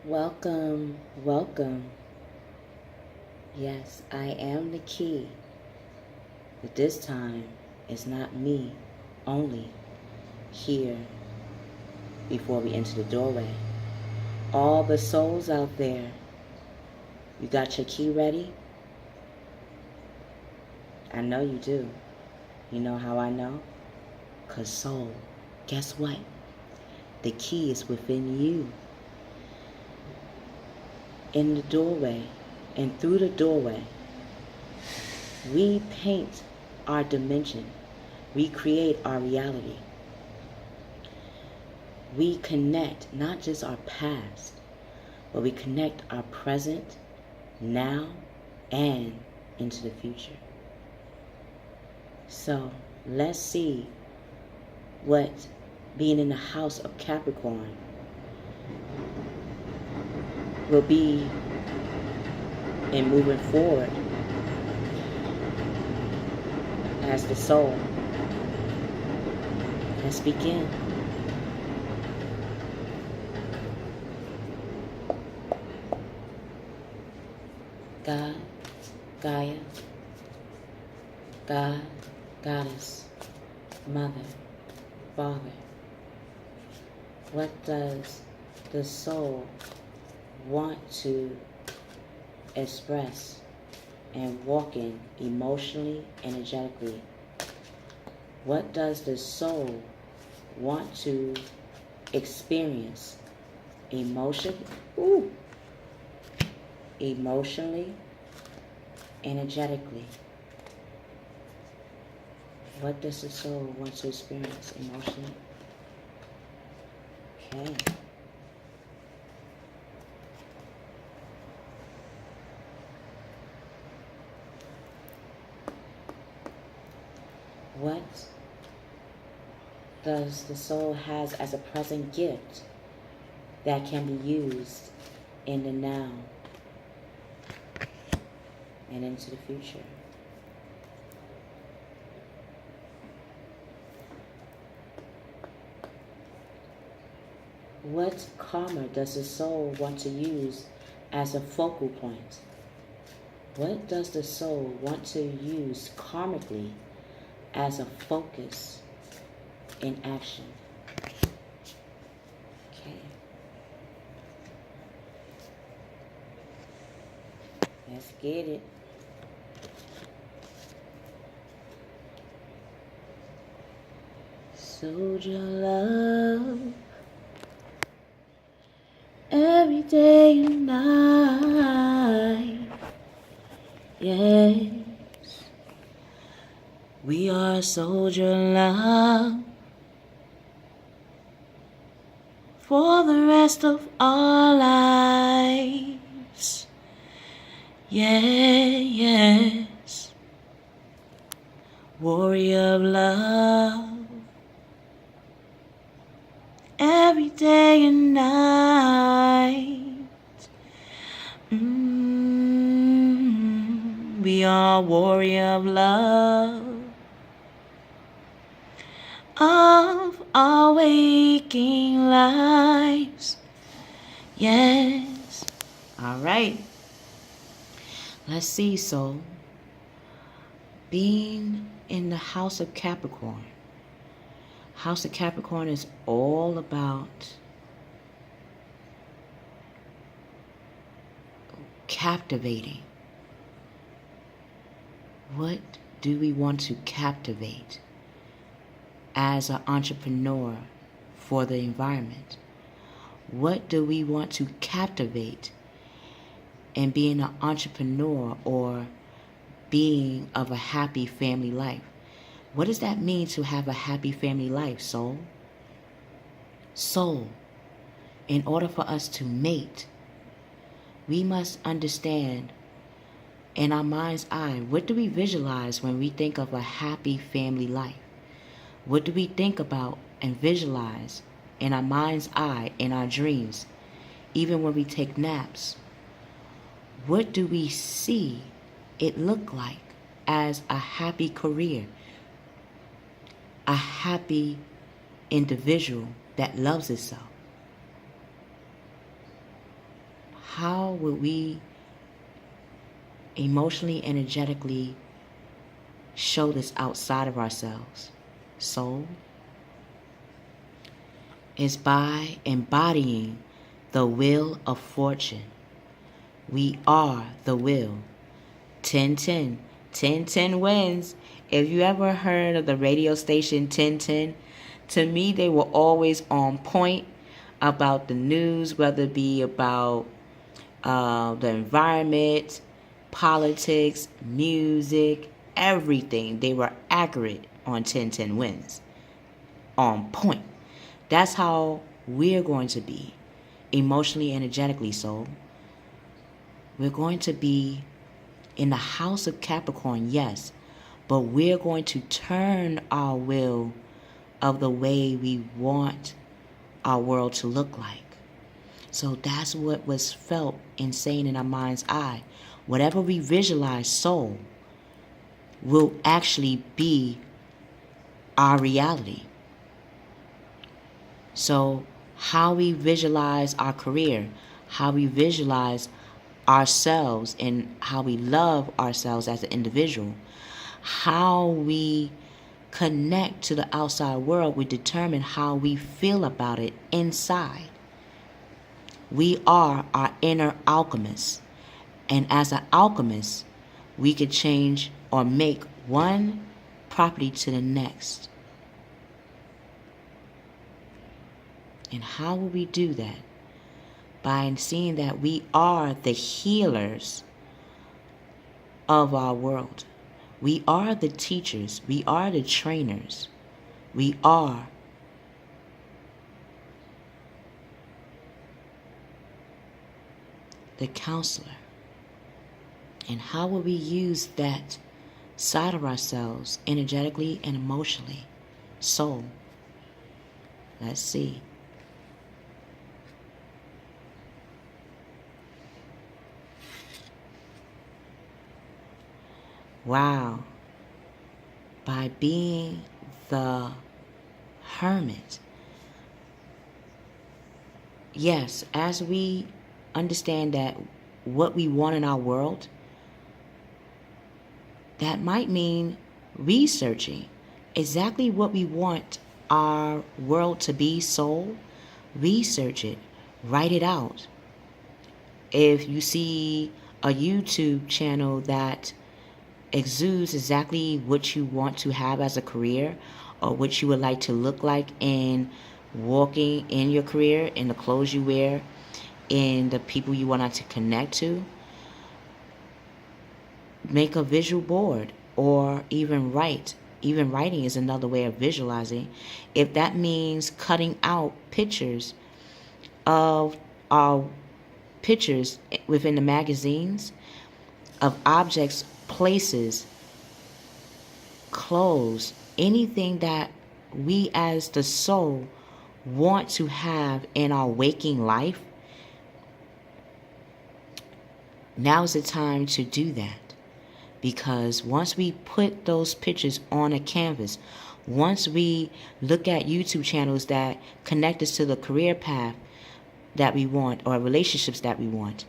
Welcome, welcome. Yes, I am the key. But this time, it's not me only here before we enter the doorway. All the souls out there, you got your key ready? I know you do. You know how I know? 'Cause soul, guess what? The key is within you. In the doorway and through the doorway, we paint our dimension. We create our reality. We connect not just our past, but we connect our present, now, and into the future. So let's see what being in the house of Capricorn will be in moving forward as the soul. Let's begin. God, Gaia, God, Goddess, Mother, Father. What does the soul want to express and walk in emotionally, energetically? What does the soul want to experience emotionally, energetically? What does the soul want to experience emotionally? Okay. What does the soul has as a present gift that can be used in the now and into the future? What karma does the soul want to use as a focal point? What does the soul want to use karmically as a focus in action? Okay. Let's get it. Soldier love every day and night. Yes, we are soldier love for the rest of our lives. Yes, warrior of love every day and night. We are warrior of love of our waking lives. Yes. All right. Let's see, soul. Being in the house of Capricorn. House of Capricorn is all about captivating. What do we want to captivate as an entrepreneur for the environment? What do we want to captivate in being an entrepreneur or being of a happy family life? What does that mean to have a happy family life, soul? Soul, in order for us to mate, we must understand in our mind's eye, what do we visualize when we think of a happy family life? What do we think about and visualize in our mind's eye, in our dreams, even when we take naps? What do we see it look like as a happy career, a happy individual that loves itself? how would we emotionally, energetically show this outside of ourselves? Soul is by embodying the wheel of fortune. We are the wheel. 1010. 1010 wins. If you ever heard of the radio station 1010, to me they were always on point about the news, whether it be about the environment, politics, music, everything. They were accurate on 1010 wins. On point. That's how we're going to be emotionally, energetically, soul. We're going to be in the house of Capricorn, yes, but we're going to turn our will of the way we want our world to look like. So that's what was felt and saying in our mind's eye. Whatever we visualize, soul, will actually be our reality. So how we visualize our career, how we visualize ourselves and how we love ourselves as an individual, how we connect to the outside world will determine how we feel about it inside. We are our inner alchemist. And as an alchemist, we could change or make one property to the next. And how will we do that? By seeing that we are the healers of our world. We are the teachers. We are the trainers. We are the counselor. And how will we use that side of ourselves energetically and emotionally? Soul. Let's see. Wow. By being the hermit. Yes, as we understand that what we want in our world, that might mean researching exactly what we want our world to be, soul. Research it. Write it out. If you see a YouTube channel that exudes exactly what you want to have as a career or what you would like to look like in walking in your career, in the clothes you wear, in the people you want to connect to, make a visual board or even write. Even writing is another way of visualizing. If that means cutting out pictures of our pictures within the magazines of objects, places, clothes, anything that we as the soul want to have in our waking life, now is the time to do that. Because once we put those pictures on a canvas, once we look at YouTube channels that connect us to the career path that we want or relationships that we want,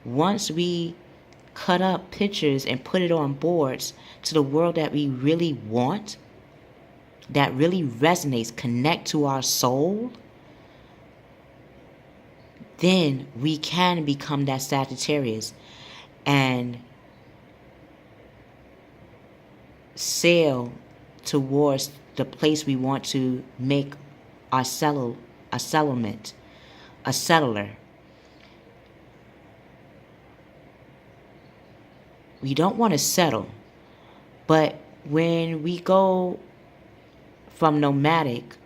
once we cut up pictures and put it on boards to the world that we really want, that really resonates, connect to our soul, then we can become that Sagittarius and sail towards the place we want to make our settlement, a settler. We don't want to settle, but when we go from nomadic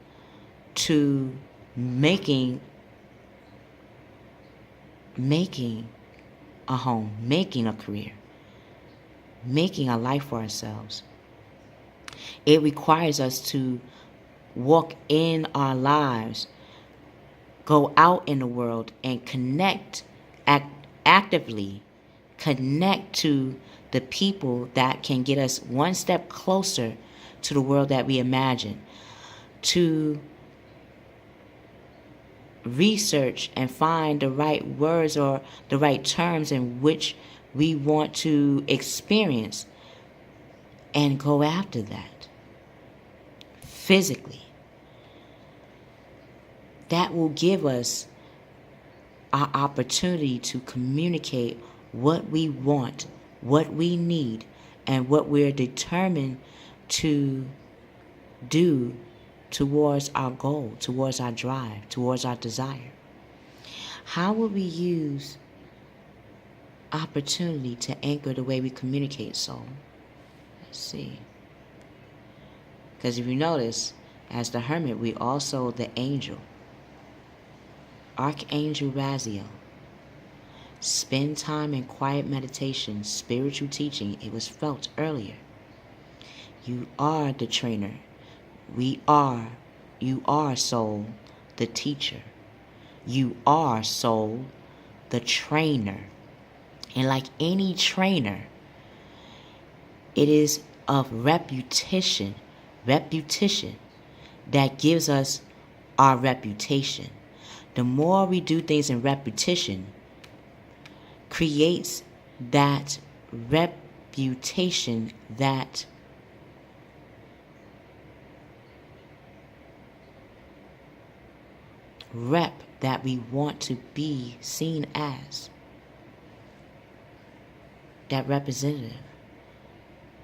to making a home, making a career, making a life for ourselves, it requires us to walk in our lives, go out in the world and connect, actively connect to the people that can get us one step closer to the world that we imagine, to research and find the right words or the right terms in which we want to experience and go after that physically. That will give us our opportunity to communicate what we want, what we need, and what we're determined to do towards our goal, towards our drive, towards our desire. How will we use opportunity to anchor the way we communicate, soul? Let's see. Because if you notice, as the Hermit, we also the angel. Archangel Raziel. Spend time in quiet meditation, spiritual teaching. It was felt earlier. You are the trainer. You are soul, the teacher. You are soul, the trainer. And like any trainer, it is of repetition that gives us our reputation. The more we do things in repetition, creates that reputation, that rep that we want to be seen as, that representative.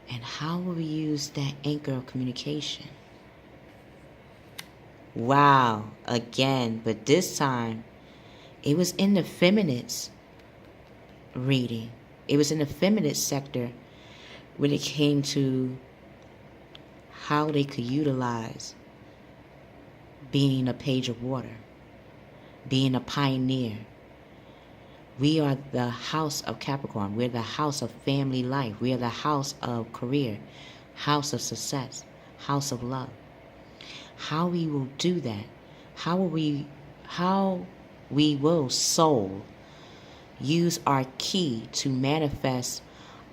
And how will we use that anchor of communication? Wow, again, but this time it was in the feminines reading. It was in the feminine sector when it came to how they could utilize being a page of water, being a pioneer. We are the house of Capricorn. We're the house of family life. We are the house of career, house of success, house of love. How we will do that, how we will soul use our key to manifest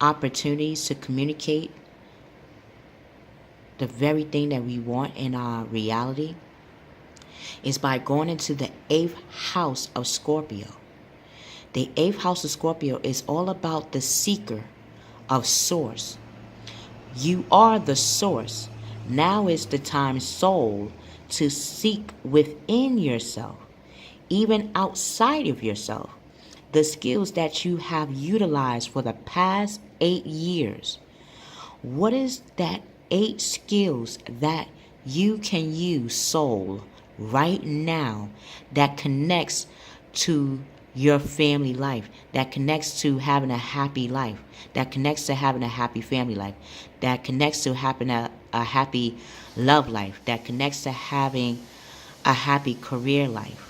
opportunities to communicate the very thing that we want in our reality is by going into the 8th house of Scorpio. The 8th house of Scorpio is all about the seeker of source. You are the source. Now is the time, soul, to seek within yourself, even outside of yourself, the skills that you have utilized for the past 8 years. What is that 8 skills that you can use, soul, right now that connects to your family life, that connects to having a happy life, that connects to having a happy family life, that connects to having a happy love life, that connects to having a happy career life?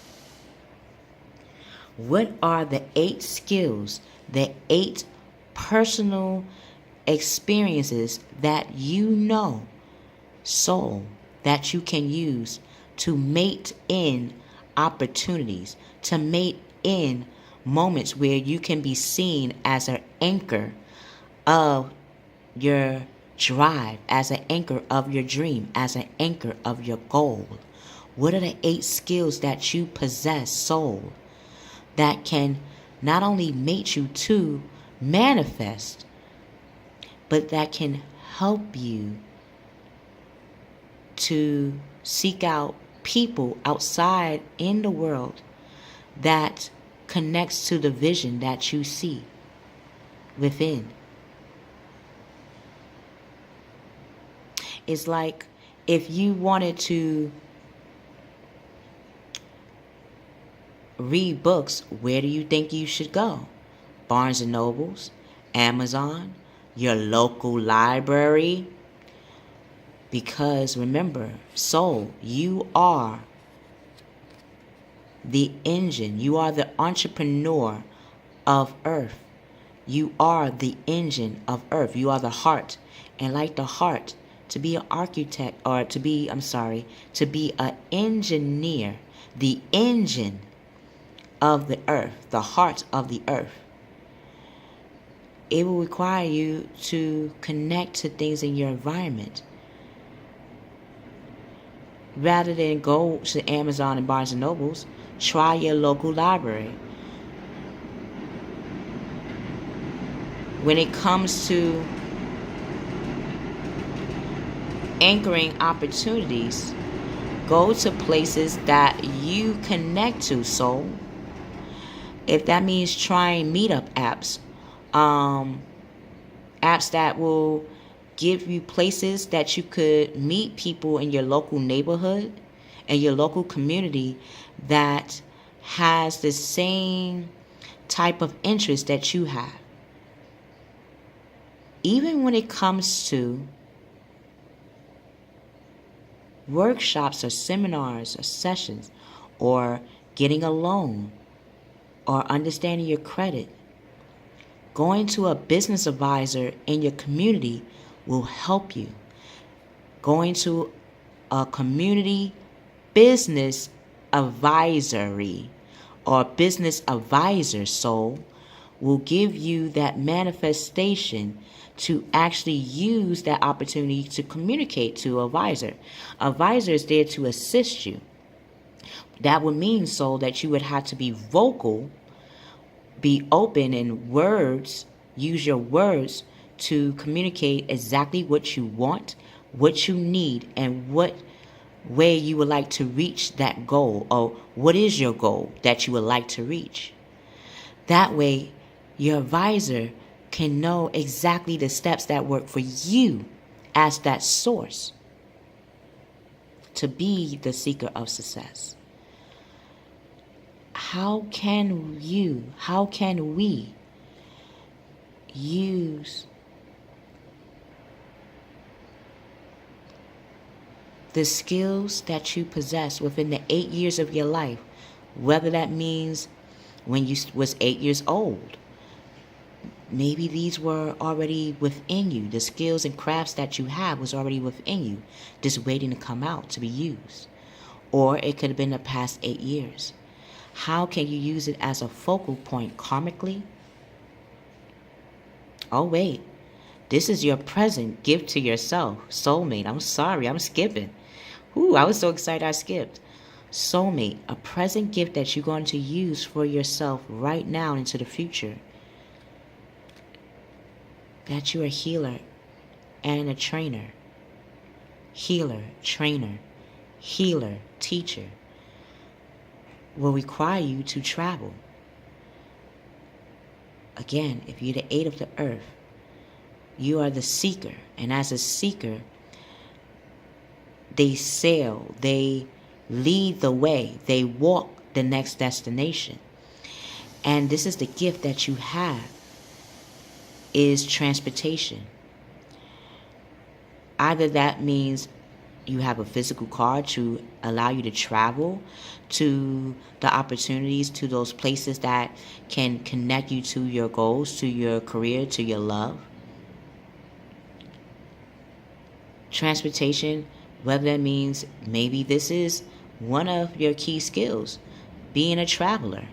What are the 8 skills, the 8 personal experiences that you know, soul, that you can use to mate in opportunities, to mate in moments where you can be seen as an anchor of your drive, as an anchor of your dream, as an anchor of your goal? What are the 8 skills that you possess, soul, that can not only mate you to manifest, but that can help you to seek out people outside in the world that connects to the vision that you see within? It's like if you wanted to read books, where do you think you should go? Barnes and Nobles, Amazon, your local library? Because remember, soul, you are the engine. You are the entrepreneur of Earth. You are the engine of Earth. You are the heart. And like the heart, to be an architect, or to be an engineer, the engine of the earth, the heart of the earth, it will require you to connect to things in your environment. Rather than go to Amazon and Barnes and Nobles, Try your local library. When it comes to anchoring opportunities, go to places that you connect to, soul. If that means trying meetup apps, apps that will give you places that you could meet people in your local neighborhood and your local community that has the same type of interest that you have. Even when it comes to workshops or seminars or sessions or getting a loan or understanding your credit, going to a business advisor in your community will help you. Going to a community business advisory or business advisor, soul, will give you that manifestation to actually use that opportunity to communicate to an advisor. Advisor is there to assist you. That would mean, soul, that you would have to be vocal, be open in words, use your words to communicate exactly what you want, what you need, and what way you would like to reach that goal, or what is your goal that you would like to reach. That way, your advisor can know exactly the steps that work for you as that source to be the seeker of success. How can we use the skills that you possess within the 8 years of your life, whether that means when you was 8 years old? Maybe these were already within you. The skills and crafts that you have was already within you, just waiting to come out to be used. Or it could have been the past 8 years. How can you use it as a focal point karmically? Oh, wait. This is your present gift to yourself. Soulmate. I'm sorry, I'm skipping. Ooh, I was so excited I skipped. Soulmate, a present gift that you're going to use for yourself right now into the future. That you're a healer and a trainer. Healer, trainer, healer, teacher. Will require you to travel. Again, if you're the 8 of the earth, you are the seeker. And as a seeker, they sail, they lead the way, they walk the next destination. And this is the gift that you have, is transportation. Either that means you have a physical car to allow you to travel to the opportunities, to those places that can connect you to your goals, to your career, to your love. Transportation, whether that means maybe this is one of your key skills, being a traveler.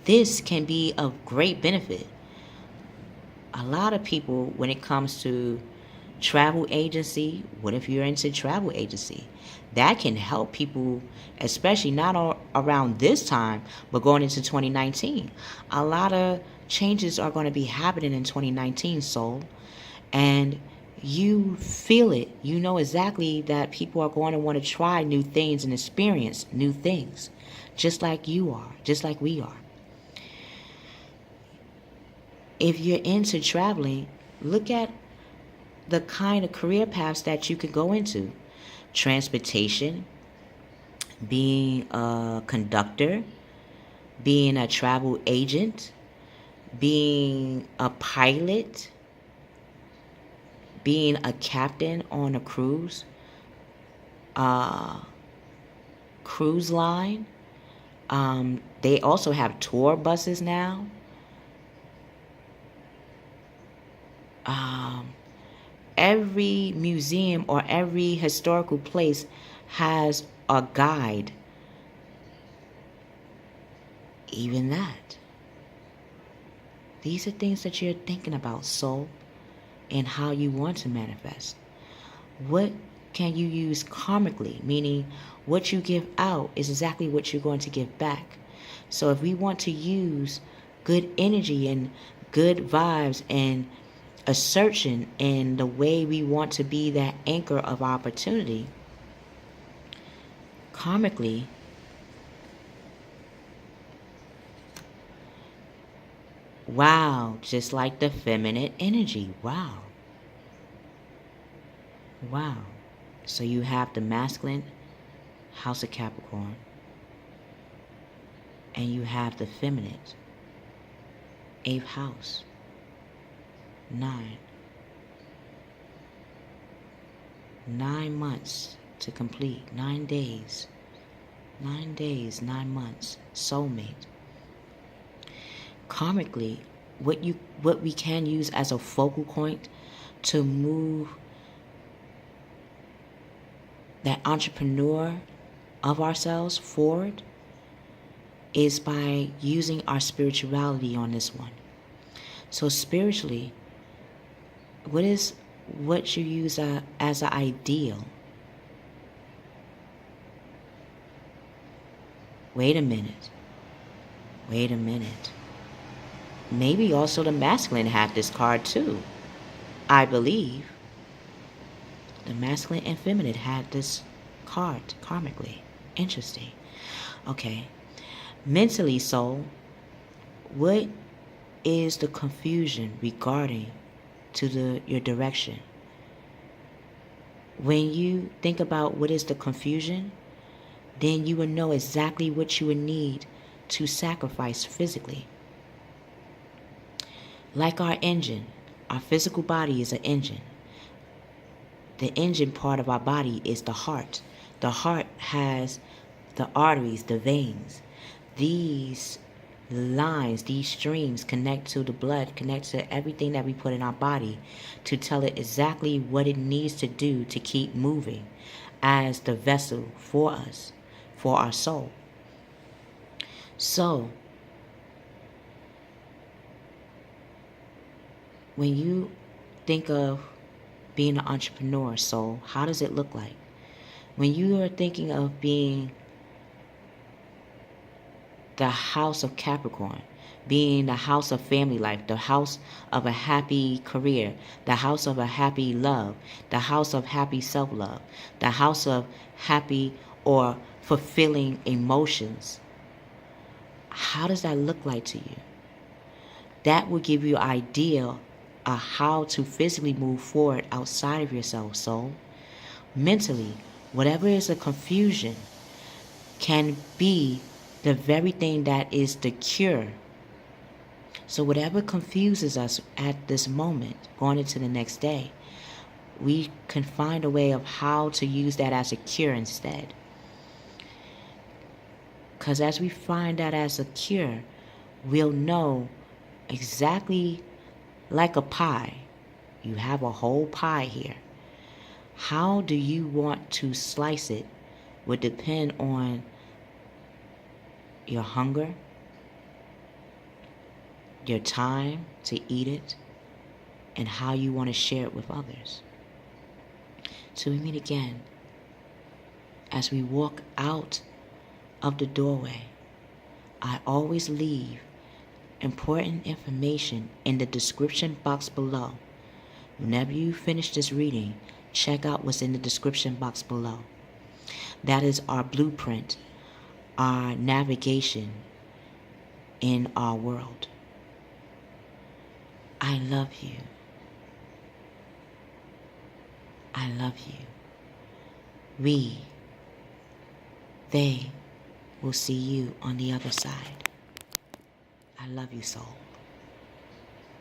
This can be of great benefit. A lot of people, when it comes to travel agency, what if you're into travel agency? That can help people, especially not around this time, but going into 2019. A lot of changes are going to be happening in 2019, soul. And you feel it. You know exactly that people are going to want to try new things and experience new things. Just like you are. Just like we are. If you're into traveling, look at the kind of career paths that you could go into. Transportation, being a conductor, being a travel agent, being a pilot, being a captain on a cruise line. They also have tour buses now. Every museum or every historical place has a guide. Even that. These are things that you're thinking about, soul, and how you want to manifest. What can you use karmically, meaning what you give out is exactly what you're going to give back. So if we want to use good energy and good vibes and assertion in the way we want to be that anchor of opportunity, karmically, wow, just like the feminine energy, wow. Wow. So you have the masculine house of Capricorn, and you have the feminine 8th house, 9. 9 months to complete, 9 days. 9 days, 9 months, soulmate. Karmically, what we can use as a focal point to move that entrepreneur of ourselves forward is by using our spirituality on this one. So spiritually, what you use as an ideal? Wait a minute. Maybe also the masculine have this card too. I believe the masculine and feminine had this card karmically. Interesting. Okay. Mentally, soul, what is the confusion regarding to your direction? When you think about what is the confusion, then you will know exactly what you would need to sacrifice physically. Like our engine, our physical body is an engine. The engine part of our body is the heart. The heart has the arteries, the veins. These lines, these streams connect to the blood, connect to everything that we put in our body to tell it exactly what it needs to do to keep moving as the vessel for us, for our soul. So, when you think of being an entrepreneur, soul, how does it look like? When you are thinking of being the house of Capricorn, being the house of family life, the house of a happy career, the house of a happy love, the house of happy self-love, the house of happy or fulfilling emotions, how does that look like to you? That will give you an idea of how to physically move forward outside of yourself, soul. Mentally, whatever is a confusion can be the very thing that is the cure. So whatever confuses us at this moment, going into the next day, we can find a way of how to use that as a cure instead. Because as we find that as a cure, we'll know exactly, like a pie. You have a whole pie here. How do you want to slice it would depend on your hunger, your time to eat it, and how you want to share it with others. So we meet again. As we walk out of the doorway, I always leave important information in the description box below. Whenever you finish this reading, check out what's in the description box below. That is our blueprint, our navigation in our world. I love you. I love you. They will see you on the other side. I love you, soul.